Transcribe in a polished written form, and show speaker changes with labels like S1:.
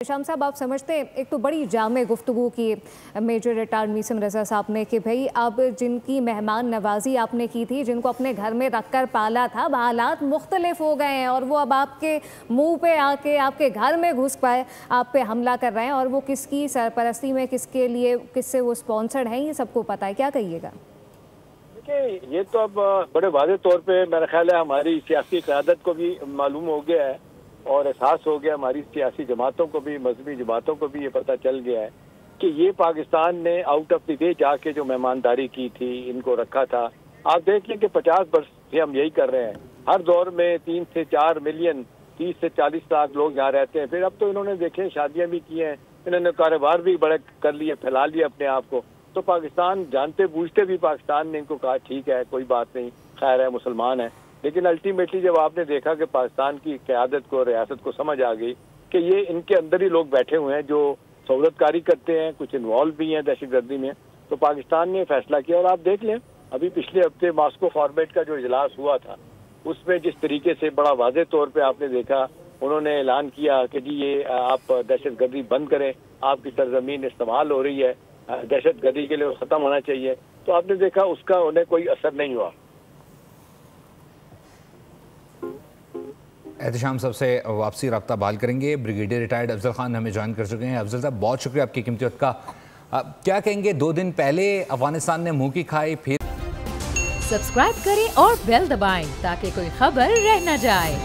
S1: शाम साहब, आप समझते हैं एक तो बड़ी जामे गुफ्तगू की मेजर रिटायर्ड मीसम रज़ा साहब ने कि भाई अब जिनकी मेहमान नवाजी आपने की थी, जिनको अपने घर में रख कर पाला था, अब हालात मुख्तलिफ हो गए हैं और वो अब आपके मुंह पे आके आपके घर में घुस पाए आप पे हमला कर रहे हैं और वो किसकी सरपरस्ती में, किसके लिए, किससे वो स्पॉन्सर्ड हैं, ये सबको पता है। क्या कहिएगा?
S2: देखिए, ये तो अब बड़े वाज़ेह तौर पे मेरा ख्याल है हमारी सियासी क़यादत को भी मालूम हो गया है और एहसास हो गया, हमारी सियासी जमातों को भी, मजहबी जमातों को भी ये पता चल गया है कि ये पाकिस्तान ने आउट ऑफ द वे जाके जो मेहमानदारी की थी, इनको रखा था। आप देख लें कि 50 वर्ष से हम यही कर रहे हैं। हर दौर में 3 से 4 मिलियन, 30 से 40 लाख लोग यहाँ रहते हैं। फिर अब तो इन्होंने देखे शादियाँ भी की हैं, इन्होंने कारोबार भी बड़े कर लिए, फैला लिया अपने आप को। तो पाकिस्तान जानते बूझते भी पाकिस्तान ने इनको कहा ठीक है, कोई बात नहीं, खैर है, मुसलमान है। लेकिन अल्टीमेटली जब आपने देखा कि पाकिस्तान की क़यादत को, रियासत को समझ आ गई कि ये इनके अंदर ही लोग बैठे हुए हैं जो सहूलतकारी करते हैं, कुछ इन्वॉल्व भी हैं दहशतगर्दी में, तो पाकिस्तान ने फैसला किया। और आप देख लें, अभी पिछले हफ्ते मॉस्को फॉर्मेट का जो इजलास हुआ था, उसमें जिस तरीके से बड़ा वाज़ेह तौर पर आपने देखा, उन्होंने ऐलान किया कि जी ये आप दहशतगर्दी बंद करें, आपकी सरजमीन इस्तेमाल हो रही है, दहशतगर्दी के लिए ख़त्म होना चाहिए। तो आपने देखा उसका उन्हें कोई असर नहीं हुआ।
S3: एहतशाम साहब से वापसी रब्ता बहाल करेंगे। ब्रिगेडियर रिटायर्ड अफजल खान हमें ज्वाइन कर चुके हैं। अफजल साहब, बहुत शुक्रिया आपकी कीमती वक्त का। क्या कहेंगे, 2 दिन पहले अफगानिस्तान ने मुंह की खाई, फिर
S4: सब्सक्राइब करें और बेल दबाएं ताकि कोई खबर रह न जाए।